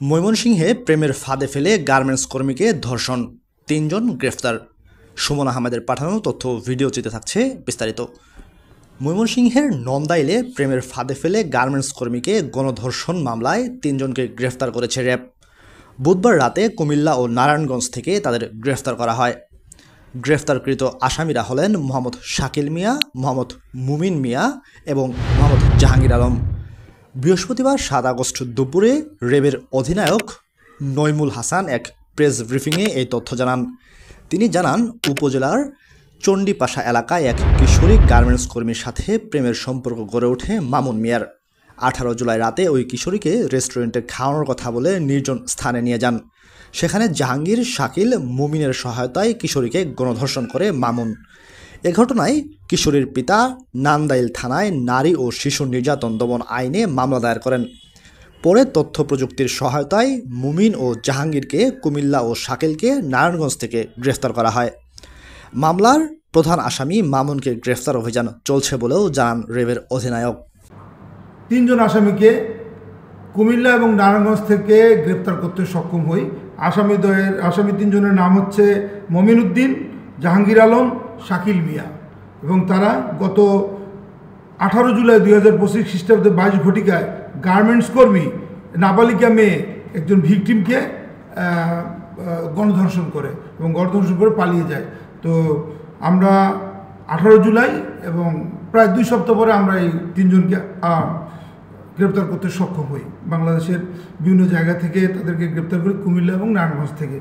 ময়মনসিংহে প্রেমের ফাঁদে ফেলে গার্মেন্টস কর্মীকে ধর্ষণ, ৩ জন গ্রেফতার। সুমন আহমেদের পাঠানো তথ্য ভিডিওচিত্রে থাকছে বিস্তারিত। ময়মনসিংহের নন্দাইলে প্রেমের ফাঁদে ফেলে গার্মেন্টস কর্মীকে গণধর্ষণ মামলায় ৩ জনকে গ্রেফতার করেছে র্যাব। বুধবার রাতে কুমিল্লা ও নারায়ণগঞ্জ থেকে তাদের গ্রেফতার করা হয়। গ্রেফতারকৃত আসামিরা হলেন মোহাম্মদ শাকিল মিয়া, মোহাম্মদ মুমিন মিয়া এবং মোহাম্মদ জাহাঙ্গীর আলম। বৃহস্পতিবার ৭ আগস্ট দুপুরে র্যাবের অধিনায়ক নইমুল হাসান এক প্রেস ব্রিফিংয়ে এই তথ্য জানান। তিনি জানান, উপজেলার চণ্ডীপাশা এলাকায় এক কিশোরী গার্মেন্টস কর্মীর সাথে প্রেমের সম্পর্ক গড়ে ওঠে মামুন মিয়ার। 18 জুলাই রাতে ওই কিশোরীকে রেস্টুরেন্টে খাওয়ানোর কথা বলে নির্জন স্থানে নিয়ে যান। সেখানে জাহাঙ্গীর, শাকিল, মুমিনের সহায়তায় কিশোরীকে গণধর্ষণ করে মামুন। এ ঘটনায় কিশোরীর পিতা নান্দাইল থানায় নারী ও শিশু নির্যাতন দমন আইনে মামলা দায়ের করেন। পরে তথ্য প্রযুক্তির সহায়তায় মুমিন ও জাহাঙ্গীরকে কুমিল্লা ও শাকিলকে নারায়ণগঞ্জ থেকে গ্রেফতার করা হয়। মামলার প্রধান আসামি মামুনকে গ্রেফতার অভিযান চলছে বলেও জানান র্যাবের অধিনায়ক। ৩ জন আসামিকে কুমিল্লা এবং নারায়ণগঞ্জ থেকে গ্রেপ্তার করতে সক্ষম হই। আসামি 3 জনের নাম হচ্ছে মমিন উদ্দিন, জাহাঙ্গীর আলম, শাকিল মিয়া এবং তারা গত 18 জুলাই 2025 খ্রিস্টাব্দে 22 ঘটিকায় গার্মেন্টস কর্মী নাবালিকা মেয়ে একজন ভিকটিমকে গণধর্ষণ করে এবং গণধর্ষণ করে পালিয়ে যায়। তো আমরা 18 জুলাই এবং প্রায় 2 সপ্তাহ পরে আমরা এই 3 জনকে গ্রেপ্তার করতে সক্ষম হই। বাংলাদেশের বিভিন্ন জায়গা থেকে তাদেরকে গ্রেপ্তার করি, কুমিল্লা এবং নারায়ণগঞ্জ থেকে।